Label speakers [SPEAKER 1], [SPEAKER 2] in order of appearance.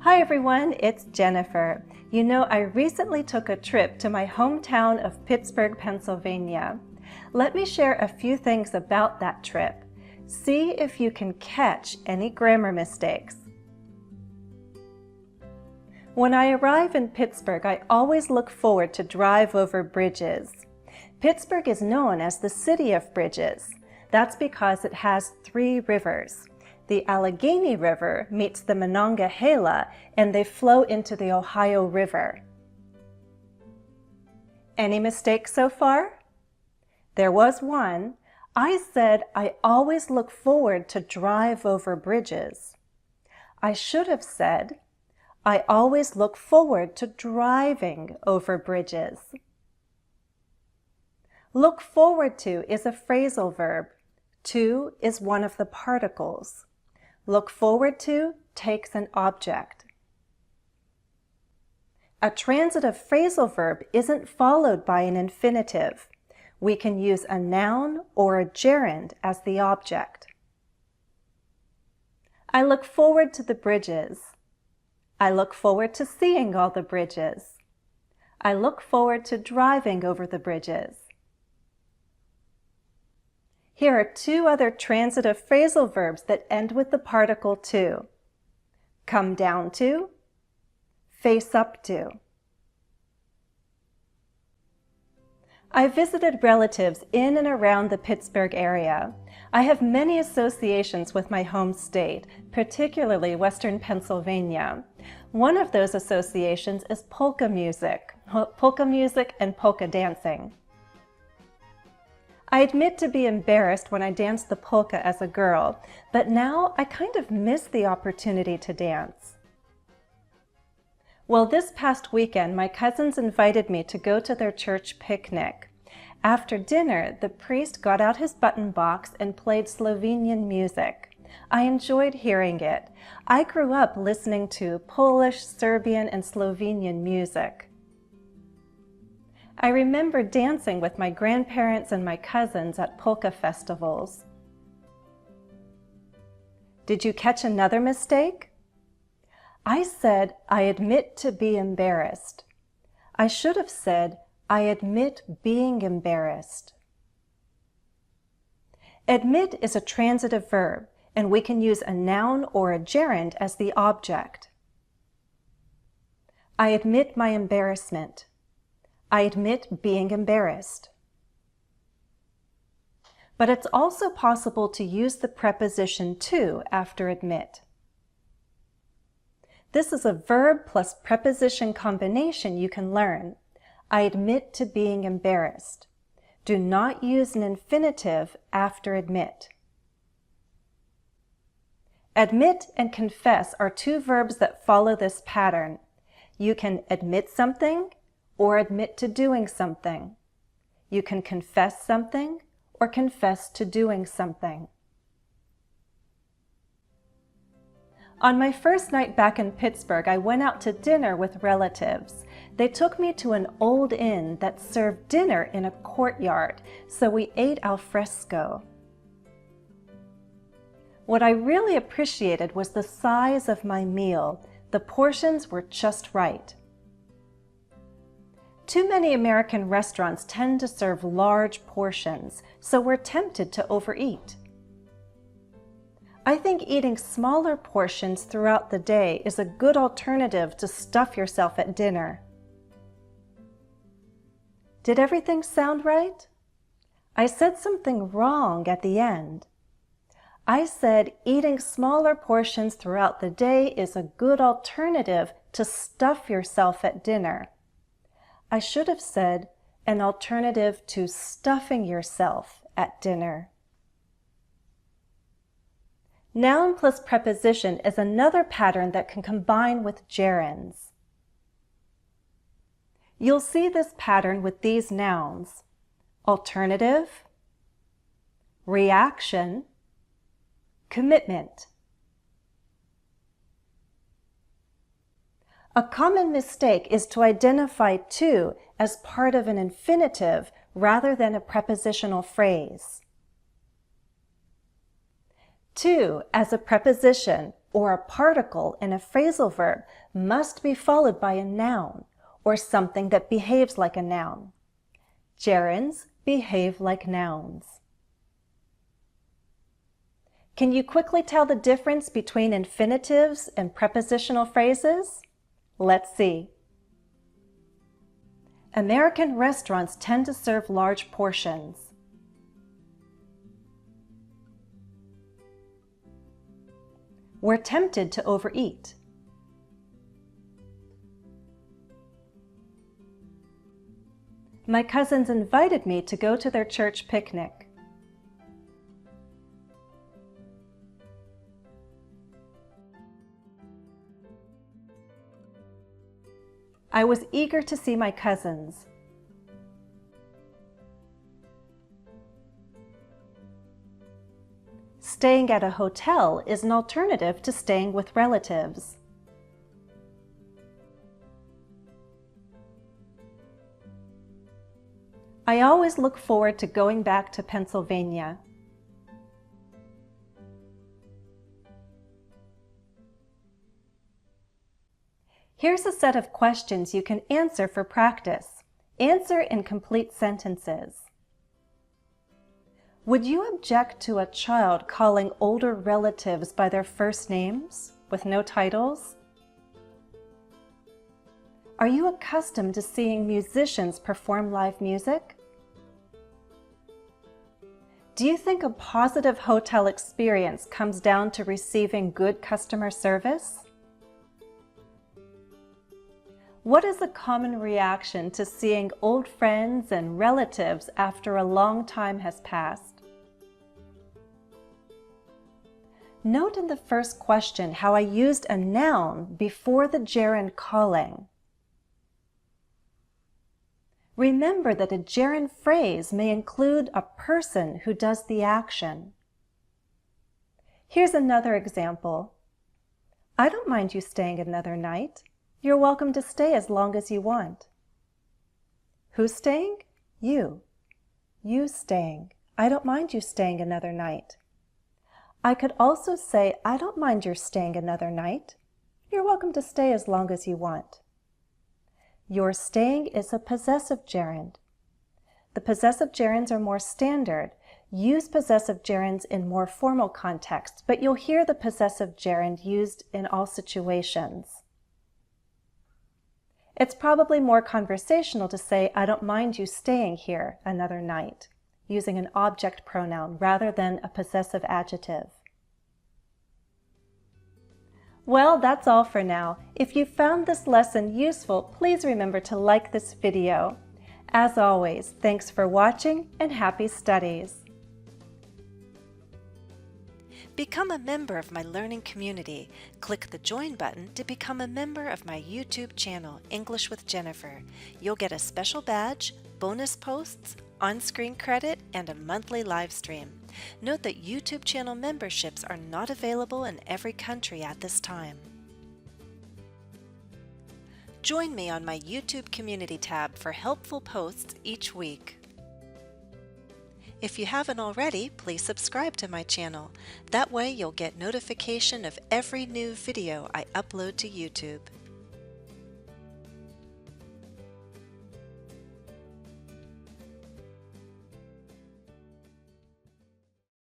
[SPEAKER 1] Hi everyone, it's Jennifer. You know, I recently took a trip to my hometown of Pittsburgh, Pennsylvania. Let me share a few things about that trip. See if you can catch any grammar mistakes. When I arrive in Pittsburgh, I always look forward to drive over bridges. Pittsburgh is known as the city of bridges. That's because it has 3 rivers. The Allegheny River meets the Monongahela and they flow into the Ohio River. Any mistakes so far? There was one. I said I always look forward to drive over bridges. I should have said I always look forward to driving over bridges. Look forward to is a phrasal verb. To is one of the particles. Look forward to takes an object. A transitive phrasal verb isn't followed by an infinitive. We can use a noun or a gerund as the object. I look forward to the bridges. I look forward to seeing all the bridges. I look forward to driving over the bridges. Here are 2 other transitive phrasal verbs that end with the particle to. Come down to, face up to. I visited relatives in and around the Pittsburgh area. I have many associations with my home state, particularly Western Pennsylvania. One of those associations is polka music and polka dancing. I admit to be embarrassed when I danced the polka as a girl, but now I kind of miss the opportunity to dance. Well, this past weekend, my cousins invited me to go to their church picnic. After dinner, the priest got out his button box and played Slovenian music. I enjoyed hearing it. I grew up listening to Polish, Serbian, and Slovenian music. I remember dancing with my grandparents and my cousins at polka festivals. Did you catch another mistake? I said, I admit to be embarrassed. I should have said, I admit being embarrassed. Admit is a transitive verb, and we can use a noun or a gerund as the object. I admit my embarrassment. I admit being embarrassed. But it's also possible to use the preposition to after admit. This is a verb plus preposition combination you can learn. I admit to being embarrassed. Do not use an infinitive after admit. Admit and confess are 2 verbs that follow this pattern. You can admit something or admit to doing something. You can confess something or confess to doing something. On my first night back in Pittsburgh, I went out to dinner with relatives. They took me to an old inn that served dinner in a courtyard, so we ate al fresco. What I really appreciated was the size of my meal. The portions were just right. Too many American restaurants tend to serve large portions, so we're tempted to overeat. I think eating smaller portions throughout the day is a good alternative to stuff yourself at dinner. Did everything sound right? I said something wrong at the end. I said eating smaller portions throughout the day is a good alternative to stuff yourself at dinner. I should have said an alternative to stuffing yourself at dinner. Noun plus preposition is another pattern that can combine with gerunds. You'll see this pattern with these nouns: alternative, reaction, commitment. A common mistake is to identify to as part of an infinitive rather than a prepositional phrase. To as a preposition or a particle in a phrasal verb must be followed by a noun or something that behaves like a noun. Gerunds behave like nouns. Can you quickly tell the difference between infinitives and prepositional phrases? Let's see. American restaurants tend to serve large portions. We're tempted to overeat. My cousins invited me to go to their church picnic. I was eager to see my cousins. Staying at a hotel is an alternative to staying with relatives. I always look forward to going back to Pennsylvania. Here's a set of questions you can answer for practice. Answer in complete sentences. Would you object to a child calling older relatives by their first names with no titles? Are you accustomed to seeing musicians perform live music? Do you think a positive hotel experience comes down to receiving good customer service? What is a common reaction to seeing old friends and relatives after a long time has passed? Note in the first question how I used a noun before the gerund calling. Remember that a gerund phrase may include a person who does the action. Here's another example. I don't mind you staying another night. You're welcome to stay as long as you want. Who's staying? You. You staying. I don't mind you staying another night. I could also say, I don't mind your staying another night. You're welcome to stay as long as you want. Your staying is a possessive gerund. The possessive gerunds are more standard. Use possessive gerunds in more formal contexts, but you'll hear the possessive gerund used in all situations. It's probably more conversational to say, I don't mind you staying here another night, using an object pronoun rather than a possessive adjective. Well, that's all for now. If you found this lesson useful, please remember to like this video. As always, thanks for watching and happy studies. Become a member of my learning community. Click the Join button to become a member of my YouTube channel, English with Jennifer. You'll get a special badge, bonus posts, on-screen credit, and a monthly live stream. Note that YouTube channel memberships are not available in every country at this time. Join me on my YouTube community tab for helpful posts each week. If you haven't already, please subscribe to my channel. That way you'll get notification of every new video I upload to YouTube.